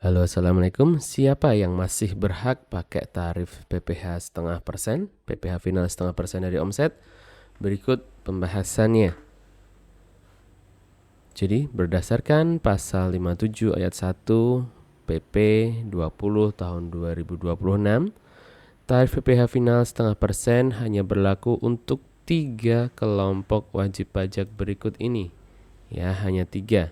Halo, Assalamualaikum. Siapa yang masih berhak pakai tarif PPh setengah persen, PPh final setengah persen dari omset? Berikut pembahasannya. Jadi, berdasarkan pasal 57 ayat 1 PP 20 tahun 2026, tarif PPh final setengah persen hanya berlaku untuk 3 kelompok wajib pajak berikut ini. Ya, hanya 3.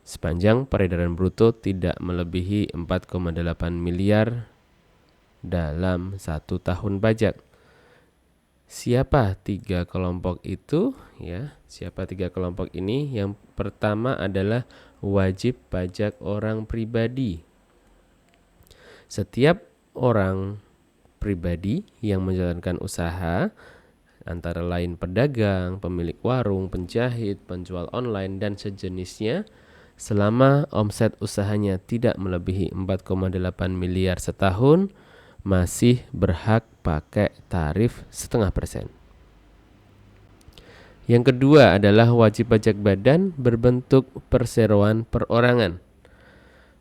Sepanjang peredaran bruto tidak melebihi 4,8 miliar dalam 1 tahun pajak. Siapa 3 kelompok itu? Siapa 3 kelompok ini? Yang pertama adalah wajib pajak orang pribadi. Setiap orang pribadi yang menjalankan usaha, antara lain pedagang, pemilik warung, penjahit, penjual online, dan sejenisnya, selama omset usahanya tidak melebihi 4,8 miliar setahun, masih berhak pakai tarif setengah persen. Yang kedua adalah wajib pajak badan berbentuk perseroan perorangan.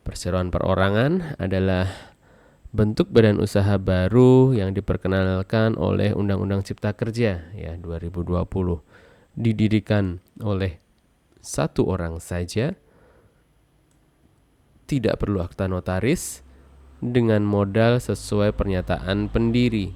Perseroan perorangan adalah bentuk badan usaha baru yang diperkenalkan oleh Undang-Undang Cipta Kerja 2020. Didirikan oleh satu orang saja, tidak perlu akta notaris, dengan modal sesuai pernyataan pendiri.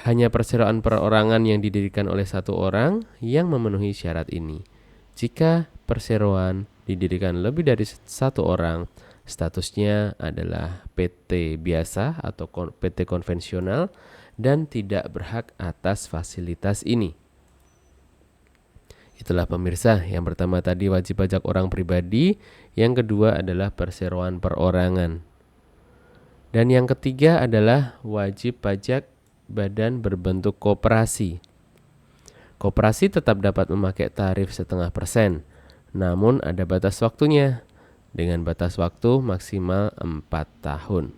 Hanya perseroan perorangan yang didirikan oleh satu orang yang memenuhi syarat ini. Jika perseroan didirikan lebih dari satu orang, statusnya adalah PT biasa atau PT konvensional dan tidak berhak atas fasilitas ini. Itulah pemirsa, yang pertama tadi wajib pajak orang pribadi, yang kedua adalah perseroan perorangan. Dan yang ketiga adalah wajib pajak badan berbentuk koperasi. Koperasi tetap dapat memakai tarif setengah persen, namun ada batas waktunya, dengan batas waktu maksimal 4 tahun.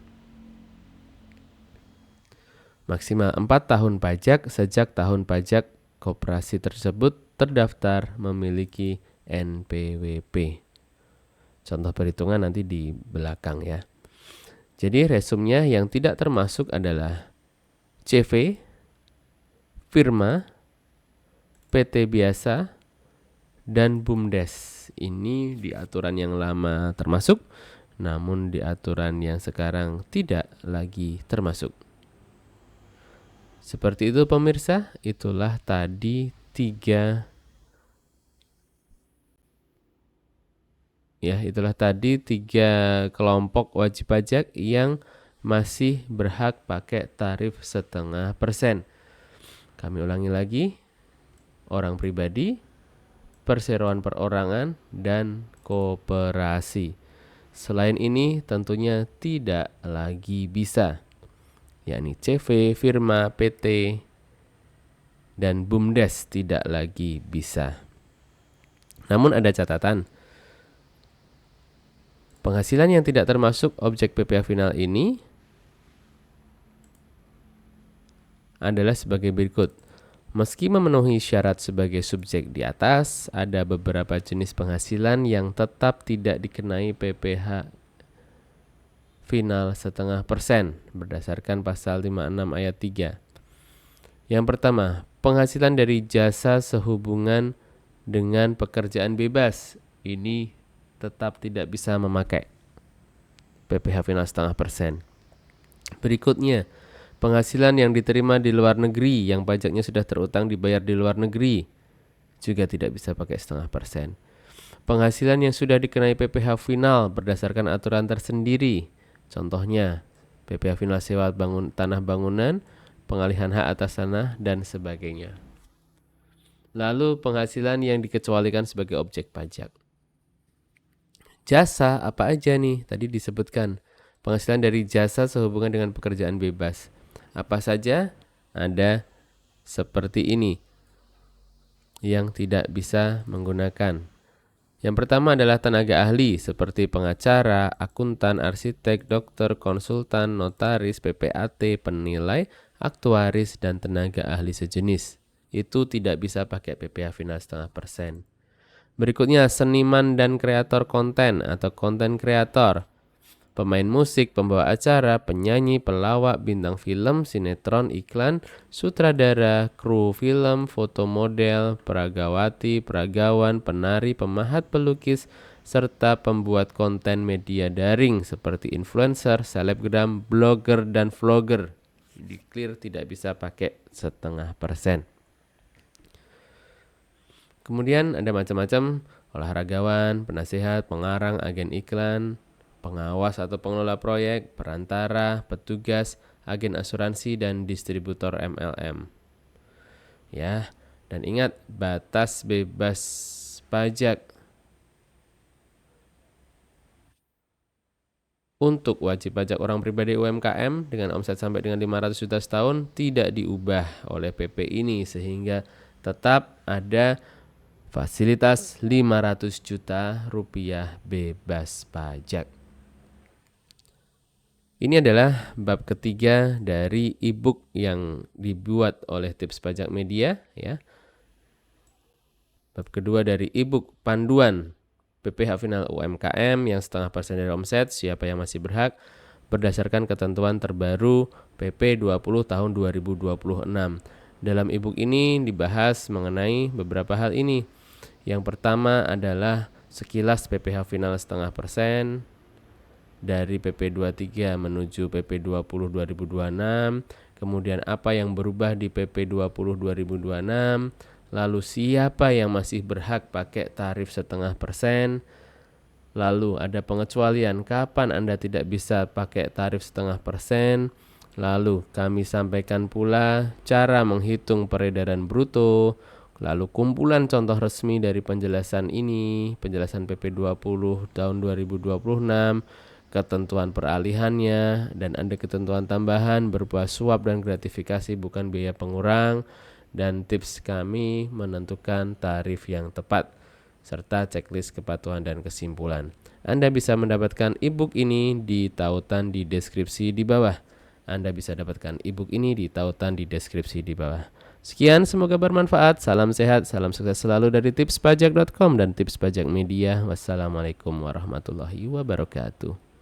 Maksimal 4 tahun pajak sejak tahun pajak koperasi tersebut terdaftar memiliki NPWP. Contoh perhitungan nanti di belakang ya. Jadi resumnya yang tidak termasuk adalah CV, firma, PT biasa, dan BUMDes. Ini di aturan yang lama termasuk, namun di aturan yang sekarang tidak lagi termasuk. Seperti itu pemirsa, itulah tadi 3 kelompok wajib pajak yang masih berhak pakai tarif setengah persen. Kami ulangi lagi, orang pribadi, perseroan perorangan, dan koperasi. Selain ini tentunya tidak lagi bisa, yakni CV, firma, PT, dan BUMDes tidak lagi bisa. Namun ada catatan, penghasilan yang tidak termasuk objek PPh final ini adalah sebagai berikut. Meski memenuhi syarat sebagai subjek di atas, ada beberapa jenis penghasilan yang tetap tidak dikenai PPh final setengah persen berdasarkan pasal 56 ayat 3. Yang pertama, penghasilan dari jasa sehubungan dengan pekerjaan bebas. Ini tetap tidak bisa memakai PPh final setengah persen. Berikutnya, penghasilan yang diterima di luar negeri yang pajaknya sudah terutang dibayar di luar negeri juga tidak bisa pakai setengah persen. Penghasilan yang sudah dikenai PPh final berdasarkan aturan tersendiri, contohnya PPh final sewa tanah bangunan, pengalihan hak atas tanah, dan sebagainya. Lalu penghasilan yang dikecualikan sebagai objek pajak. Jasa apa aja nih? Tadi disebutkan penghasilan dari jasa sehubungan dengan pekerjaan bebas. Apa saja? Ada seperti ini yang tidak bisa menggunakan. Yang pertama adalah tenaga ahli seperti pengacara, akuntan, arsitek, dokter, konsultan, notaris, PPAT, penilai, aktuaris, dan tenaga ahli sejenis. Itu tidak bisa pakai PPh final setengah persen. Berikutnya, seniman dan kreator konten atau konten kreator. Pemain musik, pembawa acara, penyanyi, pelawak, bintang film, sinetron, iklan, sutradara, kru film, foto model, peragawati, peragawan, penari, pemahat, pelukis, serta pembuat konten media daring seperti influencer, selebgram, blogger, dan vlogger. Di clear tidak bisa pakai 0,5%. Kemudian ada macam-macam olahragawan, penasihat, pengarang, agen iklan, pengawas atau pengelola proyek, perantara, petugas, agen asuransi, dan distributor MLM. Ya, dan ingat batas bebas pajak untuk wajib pajak orang pribadi UMKM dengan omset sampai dengan 500 juta setahun tidak diubah oleh PP ini sehingga tetap ada fasilitas 500 juta rupiah bebas pajak. Ini adalah bab ketiga dari e-book yang dibuat oleh Tips Pajak Media, ya. Bab kedua dari e-book panduan PPh final UMKM yang 0,5% dari omset, siapa yang masih berhak, berdasarkan ketentuan terbaru PP 20 tahun 2026. Dalam e-book ini dibahas mengenai beberapa hal ini. Yang pertama adalah sekilas PPh final 0,5% dari PP 23 menuju PP 20 2026, kemudian apa yang berubah di PP 20 2026, lalu siapa yang masih berhak pakai tarif 0,5%, lalu ada pengecualian kapan Anda tidak bisa pakai tarif 0,5%, lalu kami sampaikan pula cara menghitung peredaran bruto, lalu kumpulan contoh resmi dari penjelasan ini, penjelasan PP 20 tahun 2026, ketentuan peralihannya, dan ada ketentuan tambahan berupa suap dan gratifikasi bukan biaya pengurang, dan tips kami menentukan tarif yang tepat, serta checklist kepatuhan dan kesimpulan. Anda bisa mendapatkan e-book ini di tautan di deskripsi di bawah. Anda bisa dapatkan e-book ini di tautan di deskripsi di bawah. Sekian, semoga bermanfaat. Salam sehat, salam sukses selalu dari tipspajak.com dan Tips Pajak Media. Wassalamualaikum warahmatullahi wabarakatuh.